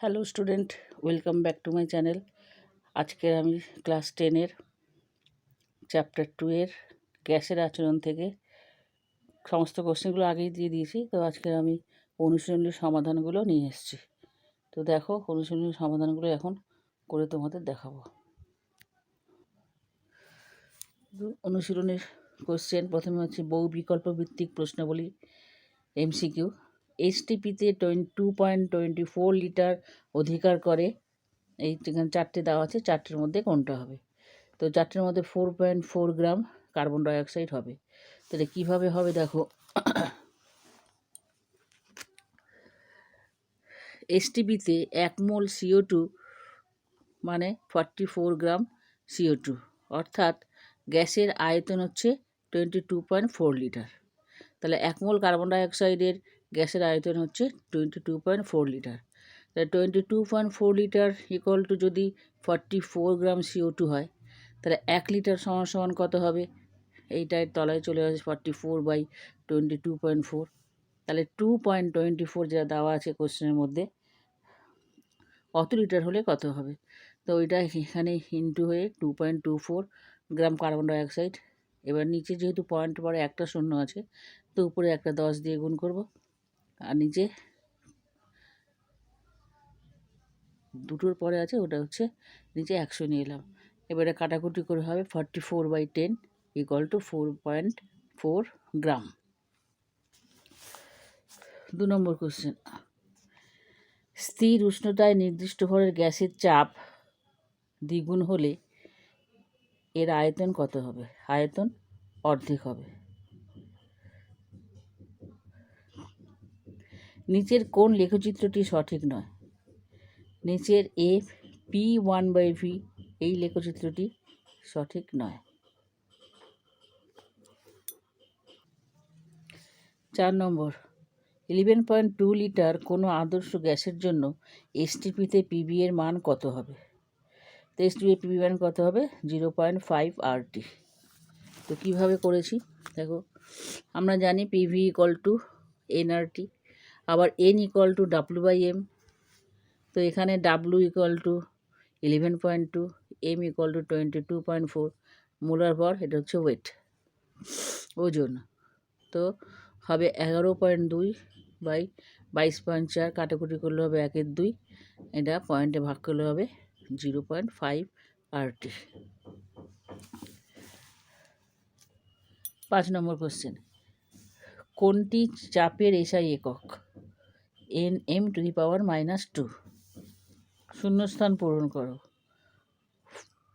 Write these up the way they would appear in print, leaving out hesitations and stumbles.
Hello student, welcome back to my channel. আজকের আমি class 10-এর chapter 2-এর গ্যাসের আচরণ থেকে সমস্ত কোশ্চেনগুলো আগেই দিয়ে দিয়েছি। তো আজকে আমি অনুশীলনীর সমাধানগুলো নিয়ে এসেছি। তো দেখো, অনুশীলনীর সমাধানগুলো এখন করে তোমাদের দেখাবো। অনুশীলনীর কোশ্চেন প্রথমে হচ্ছে বহু বিকল্প ভিত্তিক প্রশ্নাবলী এমসিকিউ। এইচটিপিতে 2.24 লিটার অধিকার করে, এই যেখানে চারটে দেওয়া আছে, চারটের মধ্যে কোনটা হবে? তো চারটের মধ্যে 4.4 গ্রাম কার্বন ডাইঅক্সাইড হবে। তাহলে কীভাবে হবে দেখো, এসটিপিতে 1 মোল CO2 মানে 44 গ্রাম CO2, অর্থাৎ গ্যাসের আয়তন হচ্ছে 22.4 লিটার। তাহলে 1 মোল কার্বন ডাইঅক্সাইডের গ্যাসের আয়তন হচ্ছে 22.4 লিটার। তাহলে 22.4 লিটার ইকুয়াল টু যদি 44 গ্রাম CO2 হয়, তাহলে 1 লিটার সমান সমান কত হবে? এইটার তলায় চলে আসে 44/22.4। তাহলে 2.24 যা দেওয়া আছে কোশ্চেনের মধ্যে, কত লিটার হলে কত হবে? তো ওইটা এখানে ইন্টু হয়ে 2.24 গ্রাম কার্বন ডাইঅক্সাইড। এবার নিচে যেহেতু পয়েন্ট পরে একটা শূন্য আছে, তো উপরে একটা 10 দিয়ে গুণ করব, আর নিচে দুটোর পরে আছে ওটা হচ্ছে নিচে 100 নিয়ে এলাম। এবারে কাটাকুটি করে হবে 44/10 equal to 4.4 gram. 2 number question, স্থির উষ্ণতায় নির্দিষ্ট ভরের গ্যাসের চাপ দ্বিগুণ হলে এর আয়তন কত হবে? আয়তন অর্ধেক হবে। নিচের কোন লেখচিত্রটি সঠিক নয়? নিচের P1/V এই লেখচিত্রটি সঠিক নয়। 4 নম্বর, 11.2 লিটার কোনো আদর্শ গ্যাসের জন্য এসটিপিতে পিবি এর মান কত হবে? তো এসটিপি পিবি মান কত হবে? 0.5 RT। তো কীভাবে করেছি দেখো, আমরা জানি পিভি ইকুয়াল টু এনআরটি, আবার এন ইকুয়াল টু W/M। তো এখানে W equal to 11.2, M equal to 22.4, molar ভর, এটা হচ্ছে ওয়েট, ওজন। তো হবে 11.2/22.4, কাটাকুটি করলে হবে 1/2, এটা পয়েন্টে ভাগ করলে হবে 0.5 RT। 5 নম্বর কোশ্চেন, কোনটি চাপের এসআই একক? Nm⁻²। শূন্যস্থান পূরণ করো।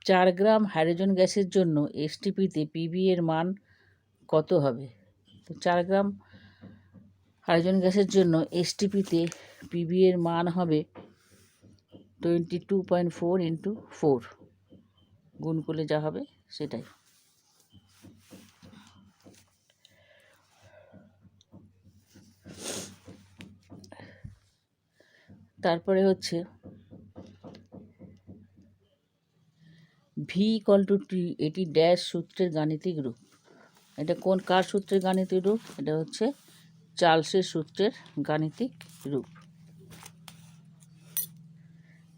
4 গ্রাম হাইড্রোজেন গ্যাসের জন্য এসটিপিতে পিবি এর মান কত হবে? তো 4 গ্রাম হাইড্রোজেন গ্যাসের জন্য এসটিপিতে পিবি এর মান হবে 22.4 × 4, গুণ করলে যা হবে সেটাই। তারপরে হচ্ছে V = T, এটি ড্যাশ সূত্রের গাণিতিক রূপ। এটা কার সূত্রের গাণিতিক রূপ? এটা হচ্ছে চার্লসের সূত্রের গাণিতিক রূপ।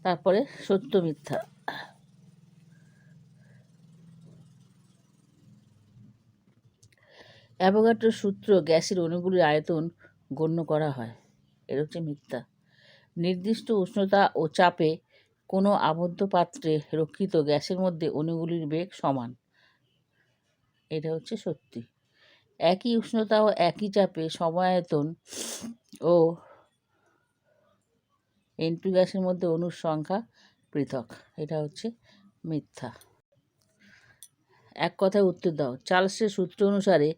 তারপরে সত্য মিথ্যা। অ্যাভোগাড্রোর সূত্র গ্যাসের অণুগুলির আয়তন গণ্য করা হয়, এটা হচ্ছে মিথ্যা। নির্দিষ্ট উষ্ণতা ও চাপে কোনো আবদ্ধ পাত্রে রক্ষিত গ্যাসের মধ্যে অণুগুলির বেগ সমান, এটা হচ্ছে সত্যি। একই উষ্ণতা ও একই চাপে সমায়তন ও N2 গ্যাসের মধ্যে অণুর সংখ্যা পৃথক, এটা হচ্ছে মিথ্যা। এক কথায় উত্তর দাও। চার্লসের সূত্র অনুসারে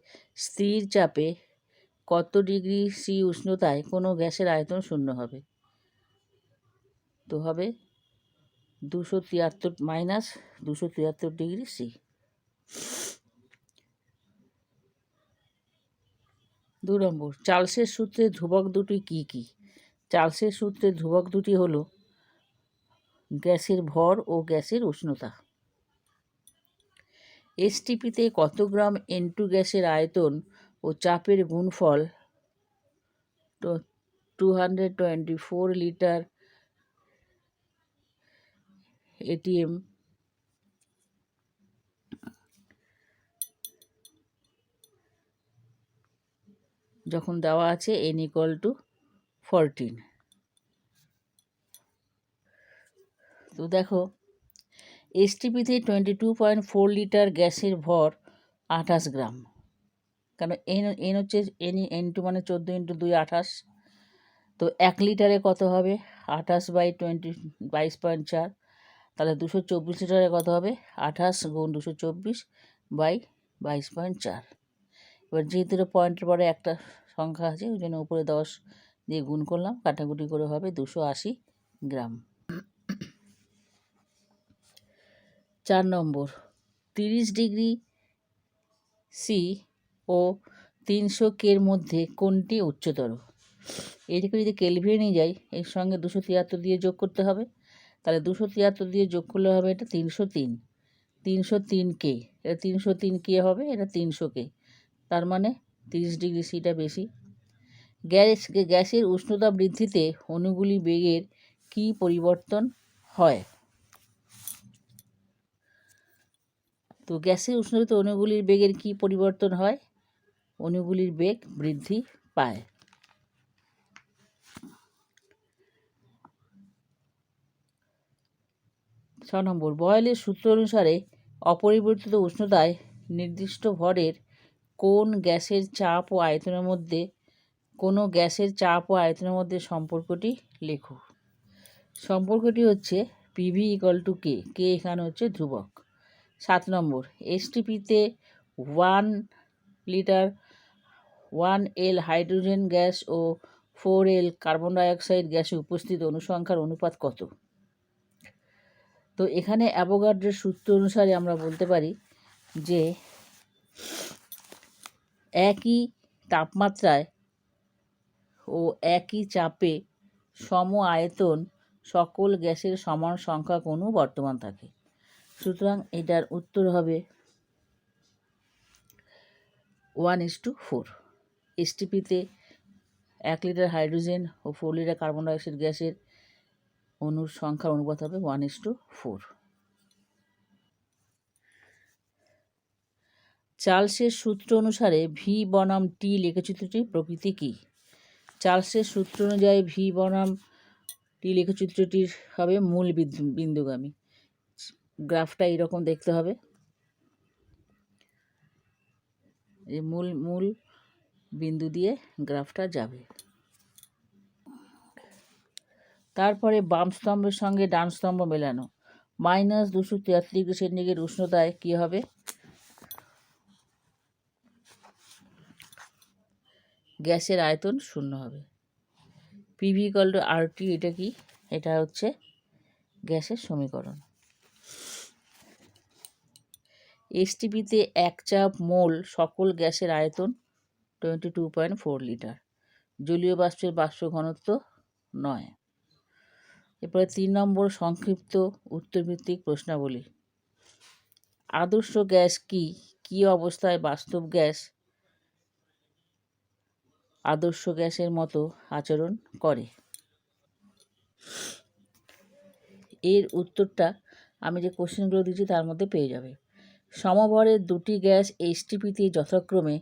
স্থির চাপে কত ডিগ্রি সি উষ্ণতায় কোনো গ্যাসের আয়তন শূন্য হবে? তো হবে 273 ডিগ্রি সি। 2 নম্বর, চার্লসের সূত্রের ধ্রুবক দুটি কী কী? চার্লসের সূত্রের ধ্রুবক দুটি হলো গ্যাসের ভর ও গ্যাসের উষ্ণতা। এসটিপিতে কত গ্রাম N2 গ্যাসের আয়তন ও চাপের গুণফল 224 লিটার এটিএম যখন দেওয়া আছে n ইকুয়াল টু 14। তো দেখো এসটিপিতে 22.4 লিটার গ্যাসের ভর 28 গ্রাম, কারণ এন হচ্ছে এন টু মানে 14 ইন্টু 2 28। তো 1 লিটারে কত হবে 28/22.4, তাহলে 224 লিটারে কত হবে 28 গুণ 224/22.4। এবার যেহেতু পয়েন্টের পরে একটা সংখ্যা আছে ওই জন্য উপরে 10 দিয়ে গুণ করলাম, কাটাকুটি করে হবে 280 গ্রাম। 4 নম্বর 30 ডিগ্রি সি ও 300 কের মধ্যে কোনটি উচ্চতর? এটাকে যদি কেলভিনে নিয়ে যাই এর সঙ্গে 273 দিয়ে যোগ করতে হবে, তাহলে 273 দিয়ে যোগ করলে হবে এটা 303। 303 কে, এটা 303 কে হবে, এটা 300 কে, তার মানে 30 ডিগ্রি সিটা বেশি। গ্যাসের উষ্ণতা বৃদ্ধিতে অণুগুলি বেগের কি পরিবর্তন হয়? তো গ্যাসের উষ্ণতাতে অণুগুলির বেগের কি পরিবর্তন হয়? অণুগুলির বেগ বৃদ্ধি পায়। 6 নম্বর বয়েলের সূত্র অনুসারে অপরিবর্তিত উষ্ণতায় নির্দিষ্ট ভরের কোন গ্যাসের চাপ ও আয়তনের মধ্যে সম্পর্কটি লেখো। সম্পর্কটি হচ্ছে পিভি ইকুয়াল টু কে, কে এখানে হচ্ছে ধ্রুবক। 7 নম্বর এসটিপিতে 1 লিটার 1L হাইড্রোজেন গ্যাস ও 4L কার্বন ডাইঅক্সাইড গ্যাসে উপস্থিত অনুসংখ্যার অনুপাত কত? তো এখানে অ্যাভোগাড্রোর সূত্র অনুসারে আমরা বলতে পারি যে একই তাপমাত্রায় ও একই চাপে সম আয়তন সকল গ্যাসের সমান সংখ্যক অণু বর্তমান থাকে। সুতরাং এটার উত্তর হবে 1:4। এসটিপিতে 1 লিটার হাইড্রোজেন ও 4 লিটার কার্বন ডাইঅক্সাইড গ্যাসের অণুর সংখ্যার অনুপাত হবে 1:4। চার্লসের সূত্র অনুসারে ভি বনাম টি লেখচিত্রটির প্রকৃতি কী? চার্লসের সূত্র অনুযায়ী ভি বনাম টি লেখচিত্রটির হবে মূল বিন্দুগামী। গ্রাফটা এইরকম দেখতে হবে, এই মূল বিন্দু দিয়ে গ্রাফটা যাবে। তারপরে বাম স্তম্ভের সঙ্গে ডান স্তম্ভ মেলানো। -273 ডিগ্রি সেন্টিগ্রেড উষ্ণতায় কী হবে? গ্যাসের আয়তন 0 হবে। পিভি ইকুয়াল টু আরটি, এটা কি? এটা হচ্ছে গ্যাসের সমীকরণ। এসটিপিতে 1 চাপ মোল সকল গ্যাসের আয়তন 22.4 লিটার। জলীয় বাষ্পের বাষ্প ঘনত্ব 9। এরপরে 3 নম্বর সংক্ষিপ্ত উত্তরভিত্তিক প্রশ্নাবলী। আদর্শ গ্যাস কি অবস্থায় বাস্তব গ্যাস আদর্শ গ্যাসের মতো আচরণ করে? এর উত্তরটা আমি যে কোশ্চেনগুলো দিচ্ছি তার মধ্যে পেয়ে যাবে। সমভরের দুটি গ্যাস এসটিপিতে যথাক্রমে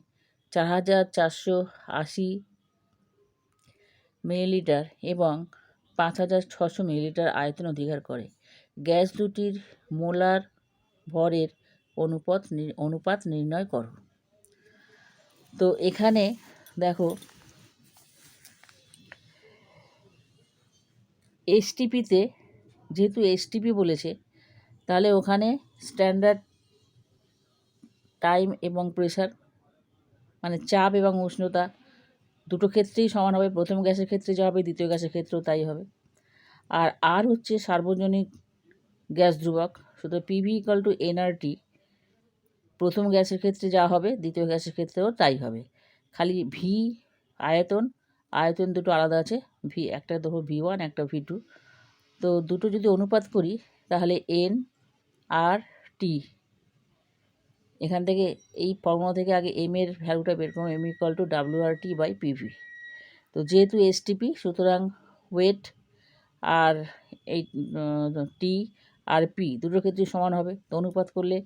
4480 মিলিলিটার এবং 5600 মিলিলিটার আয়তন অধিকার করে। গ্যাস দুটির মোলার ভরের অনুপাত নির্ণয় করো। তো এখানে দেখো এসটিপিতে যেহেতু এসটিপি বলেছে তাহলে ওখানে স্ট্যান্ডার্ড টাইম এবং প্রেশার মানে চাপ এবং উষ্ণতা দুটো ক্ষেত্রেই সমান হবে। প্রথম গ্যাসের ক্ষেত্রে যা হবে দ্বিতীয় গ্যাসের ক্ষেত্রেও তাই হবে। আর হচ্ছে সার্বজনীন গ্যাস ধ্রুবক, শুধু পিভি ইকুয়াল টু এনআরটি প্রথম গ্যাসের ক্ষেত্রে যা হবে দ্বিতীয় গ্যাসের ক্ষেত্রেও তাই হবে। খালি ভি আয়তন দুটো আলাদা আছে, একটা ধরো V1 একটা V2। তো দুটো যদি অনুপাত করি তাহলে এন আর টি, এখান থেকে এই ফর্মুলা থেকে আগে এম এর ভ্যালুটা বের করবো, m equal to WRT by PV. তো যেহেতু এসটিপি সুতরাং ওয়েট আর এই টি আর পি দুটোর ক্ষেত্রে সমান হবে, তো অনুপাত করলে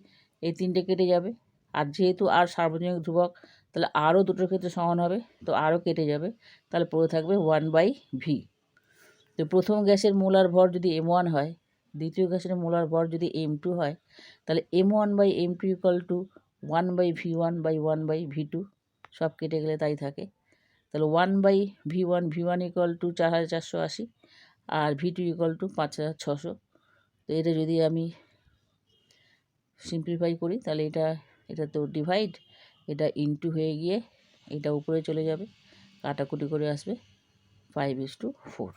এই তিনটে কেটে যাবে। আর যেহেতু আর সার্বজনীন ধ্রুবক, তাহলে আরও দুটোর ক্ষেত্রে সমান হবে, তো আরও কেটে যাবে, তাহলে পড়ে থাকবে 1/v। তো প্রথম গ্যাসের মোলার ভর যদি m1 হয়, দ্বিতীয় গ্যাসের মোলার ভর যদি m2 হয়, তাহলে m1/m2 ইকুয়াল টু 1/v1/1/v2, সব কেটে গেলে তাই থাকে। তাহলে 1/v1 ইকুয়াল টু 4480 আর v2 ইকুয়াল টু 5600। তো এটা যদি আমি সিম্পলিফাই করি, তাহলে এটা তো ডিভাইড, এটা ইনটু হয়ে গিয়ে এটা উপরে চলে যাবে, কাটাকুটি করে আসবে 5:4।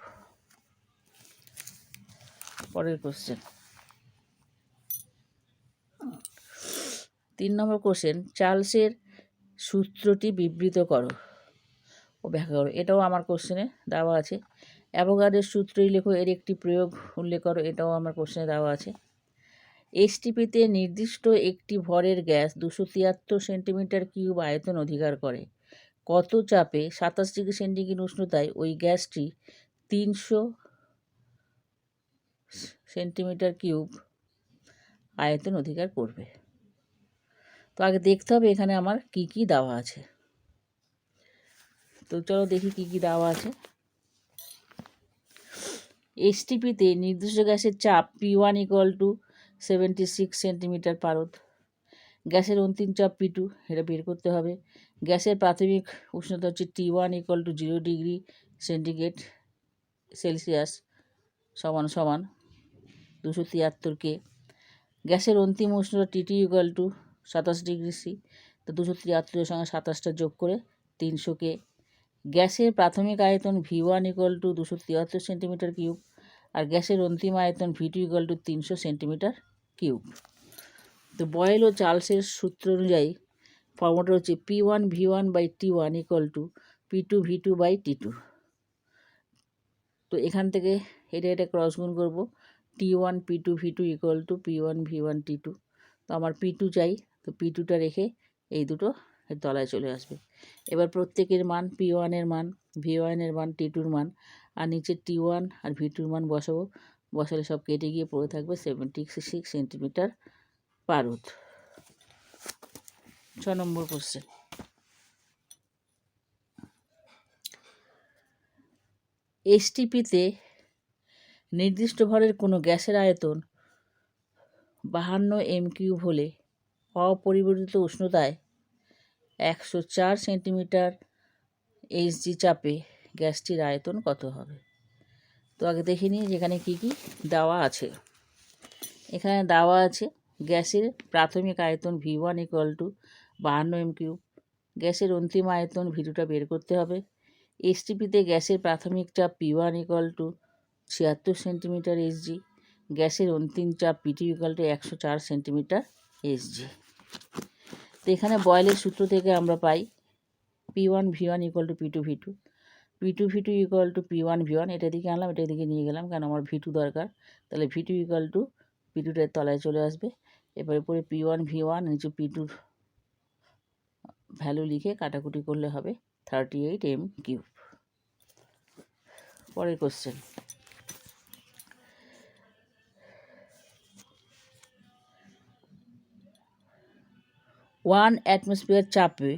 পরের কোশ্চেন, 3 নম্বর কোশ্চেন, চার্লসের সূত্রটি বিবৃত করো ও ব্যাখ্যা করো। এটাও আমার কোশ্চেনে দেওয়া আছে। অ্যাভোগাড্রোর সূত্রই লেখো, এর একটি প্রয়োগ উল্লেখ করো, এটাও আমার কোশ্চেনে দেওয়া আছে। এসটিপিতে নির্দিষ্ট একটি ভরের গ্যাস 273 সেন্টিমিটার কিউব আয়তন অধিকার করে। কত চাপে 27 ডিগ্রি সেন্টিগ্রেড উষ্ণতায় ওই গ্যাসটি 300 সেন্টিমিটার কিউব আয়তন অধিকার করবে? তো আগে দেখতে হবে এখানে আমার কি কি দেওয়া আছে। তো চলো দেখি কি কি দেওয়া আছে। এসটিপিতে নির্দিষ্ট গ্যাসের চাপ P1 ইকুয়াল টু 76 সেন্টিমিটার পারদ। গ্যাসের অন্তিম চাপ P2, এটা বের করতে হবে। গ্যাসের প্রাথমিক উষ্ণতা হচ্ছে T1 equal to 0 degree centigrade Celsius সমান 273 কে। গ্যাসের অন্তিম উষ্ণতা T2 equal to 27 degree C, তো 273 সঙ্গে 27টা যোগ করে 300 কে। গ্যাসের প্রাথমিক আয়তন V1 equal to 273 centimetre cube, আর গ্যাসের অন্তিম আয়তন V2 equal to 300 centimetre cube. তো বয়েল ও চার্লসের সূত্র অনুযায়ী ফর্মুলাটা হচ্ছে P1V1/T1 ইকুয়াল টু P2V2/T2। তো এখান থেকে এটা ক্রস গুণ করবো, T1 P2V2 equal to P1V1T2। তো আমার P2 চাই, তো P2টা রেখে এই দুটো এর তলায় চলে আসবে। এবার প্রত্যেকের মান, P1 এর মান, V1 এর মান, T2 র মান, আর নিচে T1 আর V2 র মান বসাবো। বসালে সব কেটে গিয়ে পড়ে থাকবে 76 সেন্টিমিটার পারদ। 6 নম্বর কোশ্চেন, এসটিপিতে নির্দিষ্ট ভরের কোনো গ্যাসের আয়তন 52 m³ হলে অপরিবর্তিত উষ্ণতায় 104 সেন্টিমিটার Hg চাপে গ্যাসটির আয়তন কত হবে? তো আগে দেখে নিই যেখানে কি কি দেওয়া আছে। এখানে দেওয়া আছে গ্যাসের প্রাথমিক আয়তন V1 ইকুয়াল টু 52 m³। গ্যাসের অন্তিম আয়তন V2টা বের করতে হবে। এসটিপিতে গ্যাসের প্রাথমিক চাপ P1 equal to 76 centimetre Hg। গ্যাসের অন্তিম চাপ P2 equal to 104 centimetre Hg। তো এখানে বয়েলের সূত্র থেকে আমরা পাই P1V1 equal to P2V2, P2V2 equal to P1V1। এটা দিকে আনলাম, এটা দিকে নিয়ে গেলাম, কারণ আমার V2 দরকার। তাহলে V2 ইকুয়াল টু P2টার তলায় চলে আসবে। এবারে পরে P1V1 নিচে P2র ভ্যালু লিখে কাটাকুটি করলে হবে 38 m³। পরের কোশ্চেন, 1 অ্যাটমসফিয়ার চাপে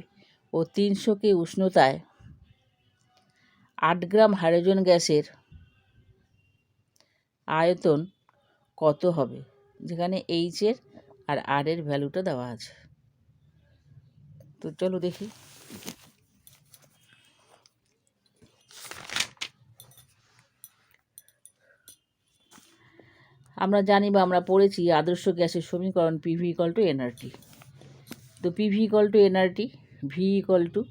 ও 300 কে উষ্ণতায় 8 গ্রাম হাইড্রোজেন গ্যাসের আয়তন কত হবে? যেখানে H এর আর R এর ভ্যালুটা দেওয়া আছে। তো চলো দেখি। আমরা জানি বা আমরা পড়েছি আদর্শ গ্যাসের সমীকরণ PV ইকুয়াল টু nRT। তো PV equal to nRT, V equal to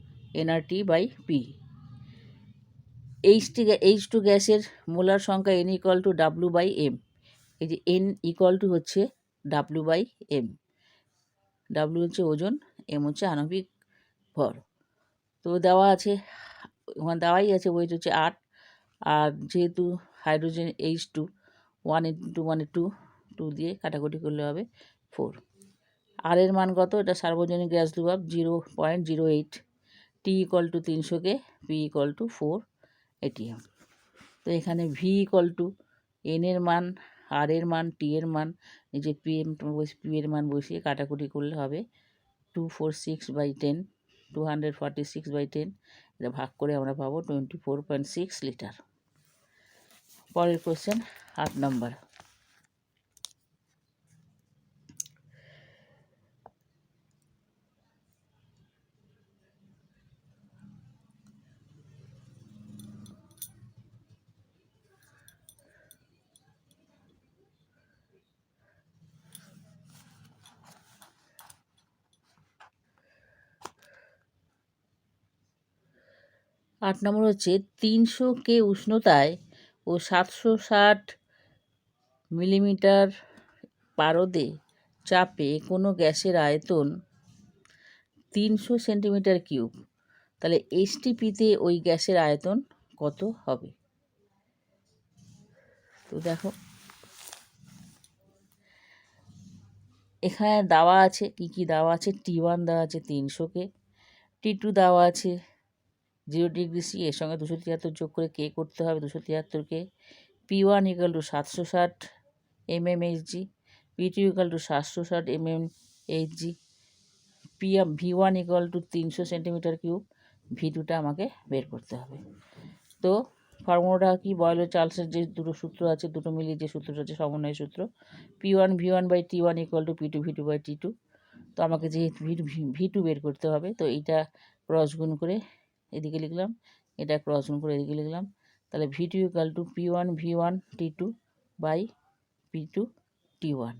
nRT/P। H2 গ্যাসের মোলার সংখ্যা N ইকুয়াল টু W/M। এই যে N ইকুয়াল টু হচ্ছে W/M। W হচ্ছে ওজন, M হচ্ছে আণবিক ভর। তো দেওয়া আছে, ওখানে দেওয়াই আছে, ওয়েট হচ্ছে 8। আর যেহেতু হাইড্রোজেন H2, 1 ইন্টু 1 2, 2 দিয়ে কাটাকুটি করলে হবে 4। আর এর মান কত? এটা সার্বজনীন গ্যাস ধ্রুবক 0.08। T equal to 300 K, P equal to 4 ATM। তো এখানে V ইকুয়াল টু N এর মান আর এর মান, টি এর মান, এই যে পি এর মান বসিয়ে কাটাকুটি করলে হবে 246/10, 246/10, এটা ভাগ করে আমরা পাবো 24.6 লিটার। পরের কোশ্চেন 8 নম্বর। আট নম্বর হচ্ছে 300 কে উষ্ণতায় ও 760 মিলিমিটার পারদে চাপে কোনো গ্যাসের আয়তন 300 সেন্টিমিটার কিউব, তাহলে এসটিপিতে ওই গ্যাসের আয়তন কত হবে? তো দেখো এখানে দেওয়া আছে কি কি দেওয়া আছে। T1 দেওয়া আছে 300 কে, T2 দেওয়া আছে 0 ডিগ্রি সি, এর সঙ্গে 273 যোগ করে কে করতে হবে 273কে। P1 = 760 mmHg, P2 = 760 mmHg, V1 = 300 centimetre cube, V2টা আমাকে বের করতে হবে। তো ফর্মুলাটা কি, বয়লার চার্লসের যে দুটো সূত্র আছে, দুটো মিলিয়ে যে সূত্রটা আছে সমন্বয় সূত্র, P1 V1/T1 = P2 V2/T2। তো আমাকে যে V2 বের করতে হবে, তো এইটা ক্রস গুণ করে এদিকে লিখলাম, এটা ক্রস গুণ করে এদিকে লিখলাম, তাহলে V2 = P1 V1T2/P2 T1।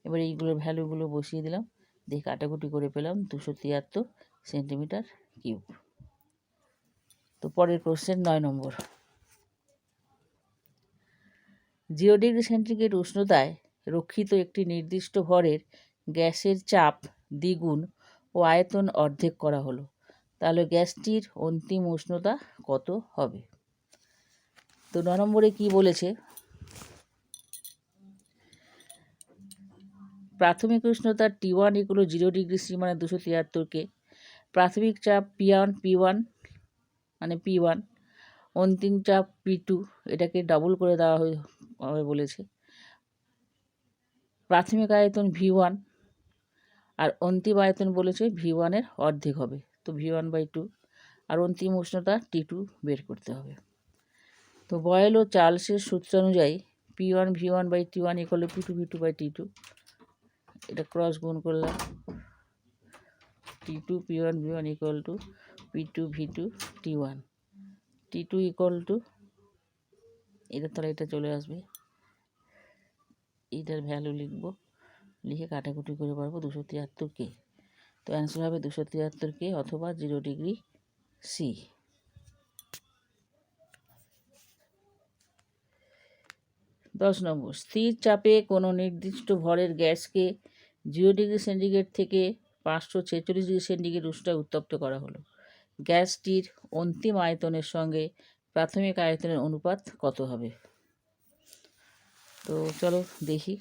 এবার এইগুলোর ভ্যালুগুলো বসিয়ে দিলাম, দিয়ে কাটাকুটি করে পেলাম 273 সেন্টিমিটার কিউব। তো পরের কোশ্চেন 9 নম্বর। 0 ডিগ্রি সেন্টিগ্রেড উষ্ণতায় রক্ষিত একটি নির্দিষ্ট ভরের গ্যাসের চাপ দ্বিগুণ ও আয়তন অর্ধেক করা হলো, তাহলে গ্যাসটির অন্তিম উষ্ণতা কত হবে? তো 9 নম্বরে কি বলেছে, প্রাথমিক উষ্ণতা T1 = 0 ডিগ্রি সি মানে 273কে, প্রাথমিক চাপ P1 মানে P1, অন্তিম চাপ P2, এটাকে ডাবল করে দেওয়া হবে বলেছে। প্রাথমিক আয়তন V1 আর অন্তিম আয়তন বলেছে V1-এর অর্ধেক হবে, তো V1/2, আর অন্তিম উষ্ণতা T2 বের করতে হবে। তো বয়েল ও চার্লসের সূত্র অনুযায়ী P1 V1/T1 = P2 V2/T2, এটা ক্রস গুণ করলাম, T2 P1 V1 = P2 V2 T1, T2 = এটা, তাহলে এটা চলে আসবে, এইটার ভ্যালু লিখবো, লিখে কাটাকুটি করে পারবো 273কে। তো অ্যান্সার হবে 273কে অথবা 0 ডিগ্রি সি। 10 নম্বর। স্থির চাপে কোনো নির্দিষ্ট ভরের গ্যাসকে 0 ডিগ্রি সেন্টিগ্রেড থেকে 546 ডিগ্রি সেন্টিগ্রেড উষ্ণতায় উত্তপ্ত করা হলো, গ্যাসটির অন্তিম আয়তনের সঙ্গে প্রাথমিক আয়তনের অনুপাত কত হবে? তো চলো দেখি।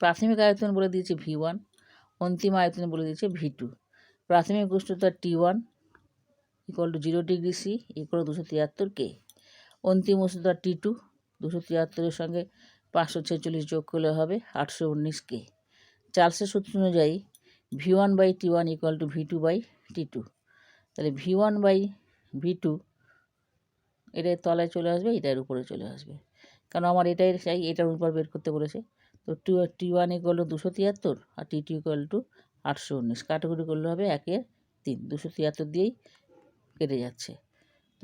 প্রাথমিক আয়তন বলে দিয়েছে V1, অন্তিম আয়তন বলে দিয়েছে V2। প্রাথমিক উষ্ণতা T1 = 0 ডিগ্রি সি = 273K, অন্তিম উষ্ণতা T2 273-এর সঙ্গে 546 যোগ করলে হবে 819K। চার্লসের সূত্র অনুযায়ী V1/T1 = V2/T2, তাহলে V1/V2 এটার তলায় চলে আসবে, এটার উপরে চলে আসবে, কারণ আমার এটাই চাই, এটার উপর বের করতে বলেছে। তো T1 = 273 আর T2 = 819, কাটাকুটি করলে হবে 1/3, 273 দিয়েই কেটে যাচ্ছে।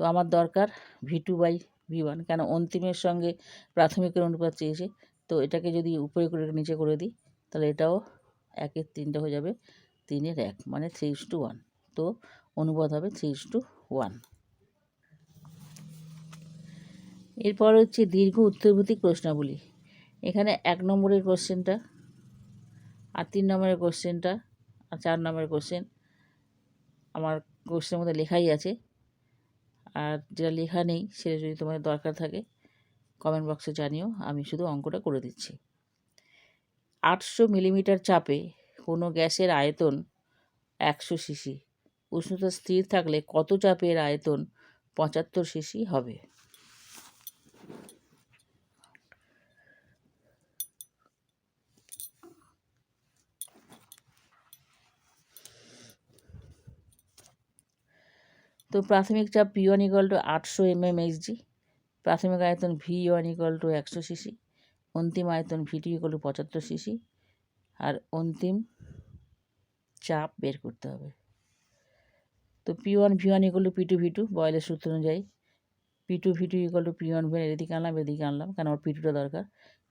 তো আমার দরকার V2/V1, কেন অন্তিমের সঙ্গে প্রাথমিকের অনুপাত চেয়েছে, তো এটাকে যদি উপরে করে নিচে করে দিই, তাহলে এটাও 1/3 হয়ে যাবে, 3/1 মানে 3:1, তো অনুপাত হবে 3:1। এরপর হচ্ছে দীর্ঘ উত্তরভিত্তিক প্রশ্নাবলী। এখানে 1 নম্বরের কোশ্চেনটা আর 3 নম্বরের কোশ্চেনটা আর 4 নম্বরের কোশ্চেন আমার কোশ্চেনের মধ্যে লেখাই আছে, আর যেটা লেখা নেই সেটা যদি তোমাদের দরকার থাকে কমেন্ট বক্সে জানিও, আমি শুধু অঙ্কটা করে দিচ্ছি। 800 মিলিমিটার চাপে কোনো গ্যাসের আয়তন 100 সিসি, উষ্ণতা স্থির থাকলে কত চাপের আয়তন 75 সিসি হবে? তো প্রাথমিক চাপ P1 ইকুয়াল টু 800 mmHg, প্রাথমিক আয়তন V1 ইকুয়াল টু 100 cc, অন্তিম আয়তন V2 ইকুয়াল টু 75 cc, আর অন্তিম চাপ বের করতে হবে। তো P1 V1 equal two P2 V2 বয়েলের সূত্র অনুযায়ী P2 V2 equal two P1 V1 এদিকে আনলাম কারণ আমার P2টা দরকার।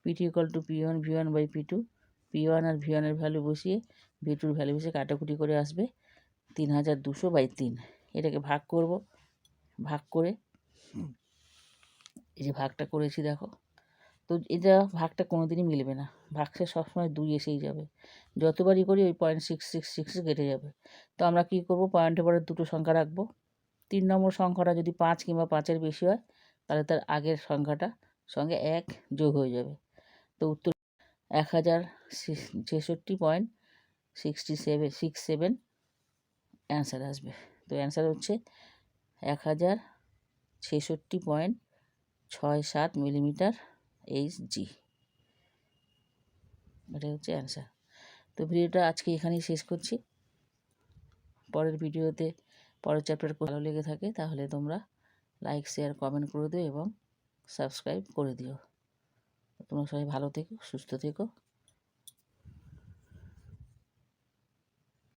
P2 equal to P1 V1 by P2, P1 R V1 এর ভ্যালু বসিয়ে V2 এর ভ্যালু বসিয়ে কাটাকুটি করে আসবে 3200/3। এটাকে ভাগ করব, ভাগ করে এই যে ভাগটা করেছি দেখো, তো এটা ভাগটা কোনো দিনই মিলবে না, ভাগটা সবসময় 2 এসেই যাবে, যতবারই করি ওই 0.666 কেটে যাবে। তো আমরা কী করব, পয়েন্টের পরে দুটো সংখ্যা রাখবো। 3 নম্বর সংখ্যাটা যদি 5 কিংবা 5-এর বেশি হয় তাহলে তার আগের সংখ্যাটা সঙ্গে 1 যোগ হয়ে যাবে। তো উত্তর 1066.67 অ্যান্সার আসবে। তো অ্যান্সার হচ্ছে 1066.67 মিলিমিটার Hg, এটা হচ্ছে অ্যান্সার। তো ভিডিওটা আজকে এখানেই শেষ করছি। পরের ভিডিওতে পরের চ্যাপ্টার ভালো লেগে থাকে তাহলে তোমরা লাইক শেয়ার কমেন্ট করে দিও এবং সাবস্ক্রাইব করে দিও। তোমরা সবাই ভালো থেকো, সুস্থ থেকো।